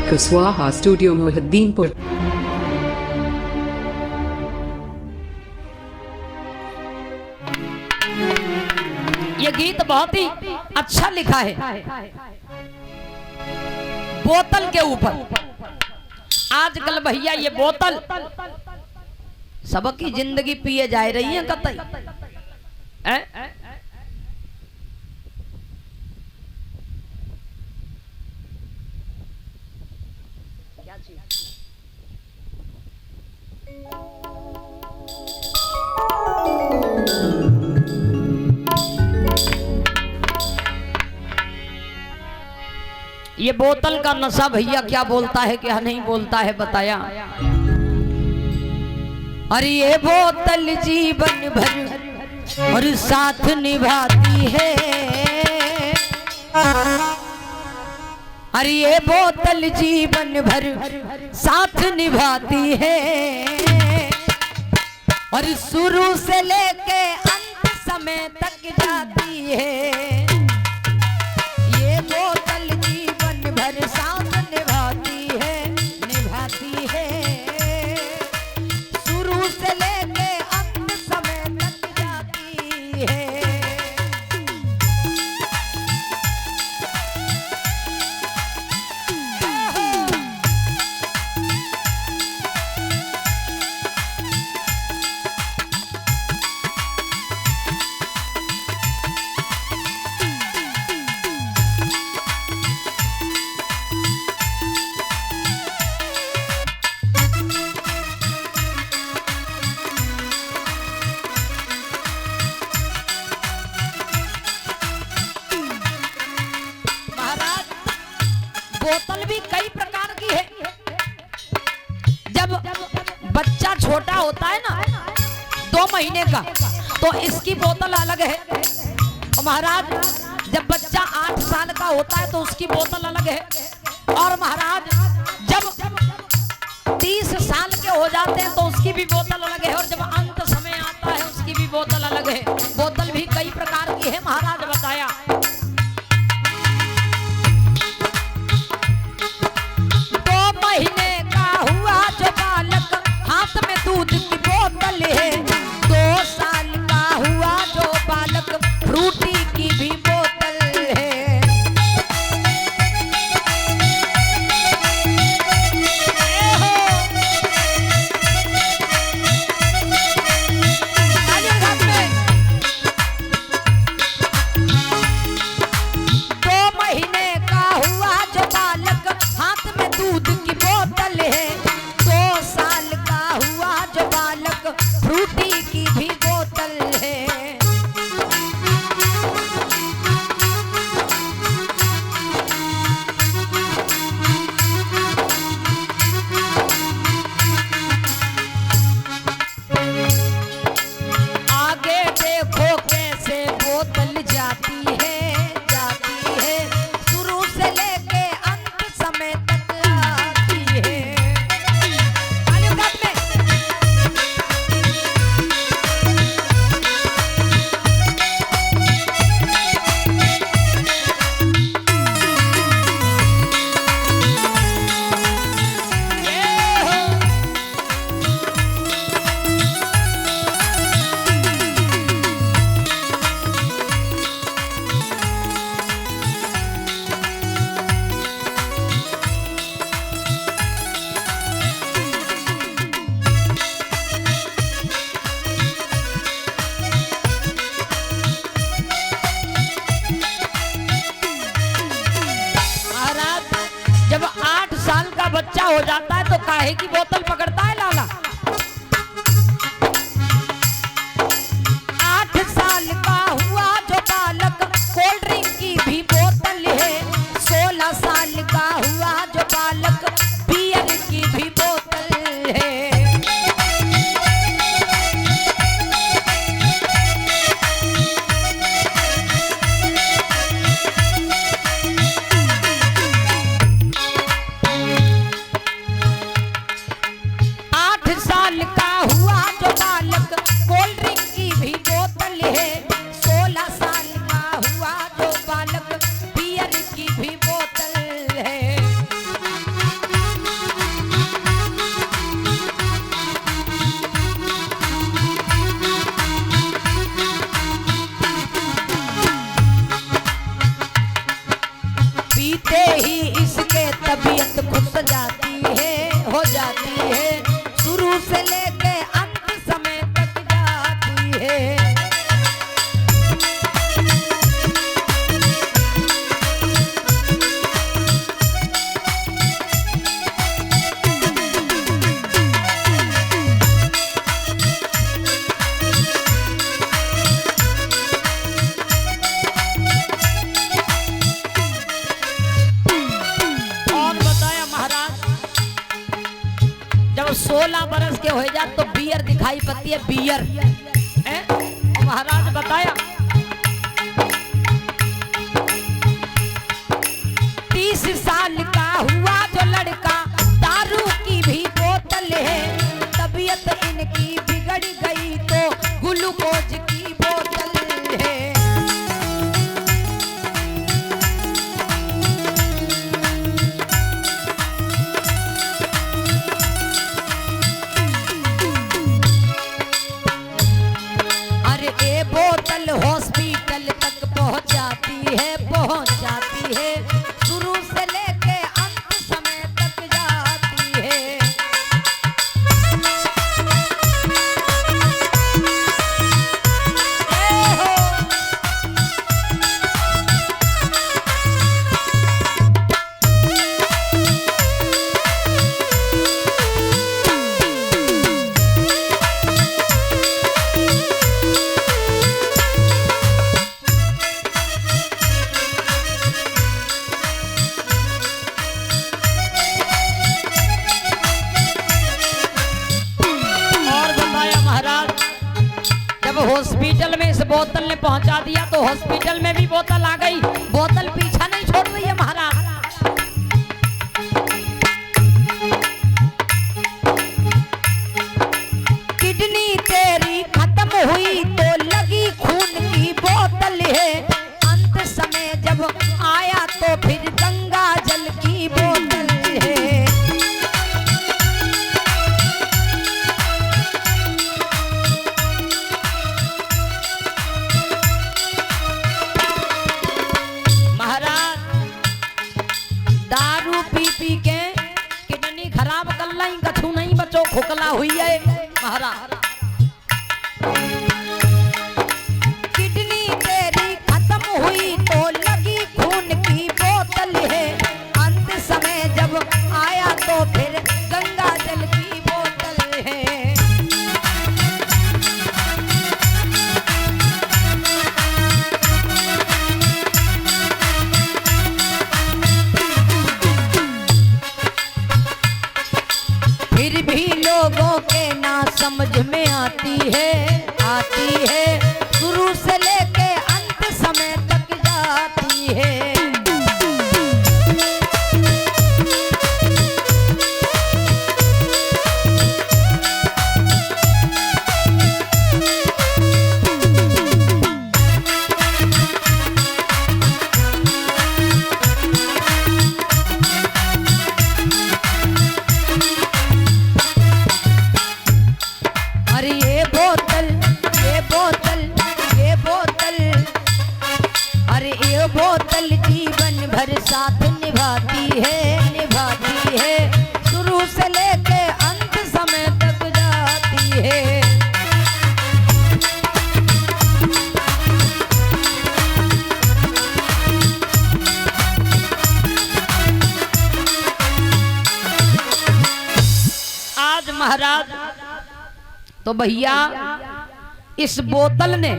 Kuswaha Studio Muhiddinpur. ये गीत बहुत ही अच्छा लिखा है बोतल के ऊपर। आजकल भैया ये बोतल सबकी जिंदगी पिए जा रही है कतई। क्या चीज? ये बोतल का नशा भैया क्या बोलता है क्या नहीं बोलता है बताया। अरे ये बोतल जीवन भर और साथ निभाती है। अरे ये बोतल जीवन भर साथ निभाती है और शुरू से लेके अंत समय तक जाती है। ये बोतल जीवन भर साथ निभाती है शुरू से लेके अंत समय तक जाती है। बोतल भी कई प्रकार की है। जब बच्चा छोटा होता है ना 2 महीने का तो इसकी बोतल अलग है। और महाराज जब बच्चा 8 साल का होता है तो उसकी बोतल अलग है। और महाराज जब 30 साल के हो जाते हैं तो उसकी भी बोतल अलग है। और जब अंत समय आता है उसकी भी बोतल अलग है। बोतल भी कई प्रकार की है महाराज बताया। 2 महीने का हुआ जो बालक हाथ में दूध की बोतल है। 2 साल का हुआ जो बालक फ्रूटी की भी बोतल है। कालीघाट में 2 महीने का हुआ जो बालक हाथ में दूध की बोतल है। 2 साल का हुआ जो बालक फ्रूटी की भी बोतल है। आगे देखो कैसे बोतल जाती है शुरू से लेके अंत समय तक आती है। कालीघाट में ये हो महाराज जब 8 साल का बच्चा हो जाता है तो काहे की बोतल पकड़ता है लाला। 8 साल का हुआ जो बालक कोल्ड ड्रिंक की भी बोतल है। 16 साल का हुआ जो बालक बियर की भी बोतल है। पीते ही इसके तबीयत खुद जाती है, हो जाती है, शुरू से लेके अंत समय तक जाती है। और बताया महाराज, जब 16 बरस के हो जाते तो बियर दिखाई पड़ती है, बियर है? महाराज बताया 30 साल का हुआ जो लड़का, दारू की भी बोतल है, तबीयत इनकी बिगड़ गई तो ग्लूकोज की बोतल है। अरे ये बोतल हॉस्पिटल तक पहुंचाती है, पहुंचाती है, शुरू से लेके अंत समय तक जाती है। ए हो। और बताया महाराज, जब हॉस्पिटल में इस बोतल ने पहुंचा दिया तो हॉस्पिटल में भी बोतल आ गई, बोतल पीछा नहीं छोड़ रही है महाराज। किडनी तेरी खत्म हुई तो लगी खून की बोतल है, अंत समय जब आया तो फिर गंगा जल की बोतल है। महाराज दारू पी पी के किडनी खराब कर लाई, कछु नहीं बचो, खोखला हुई है महाराज। किडनी तेरी खत्म हुई तो लगी खून की बोतल है, अंत समय जब आया तो फिर गंगा जल की बोतल है। फिर भी लोगों के ना समझ में आती है, आती है, शुरू से लेके अंत समय तक जाती है। अरे ये बोतल, ये बोतल, ये बोतल, अरे ये बोतल जीवन भर साथ निभाती है, निभाती है, शुरू से लेके अंत समय तक जाती है। आज महाराज तो भैया इस बोतल ने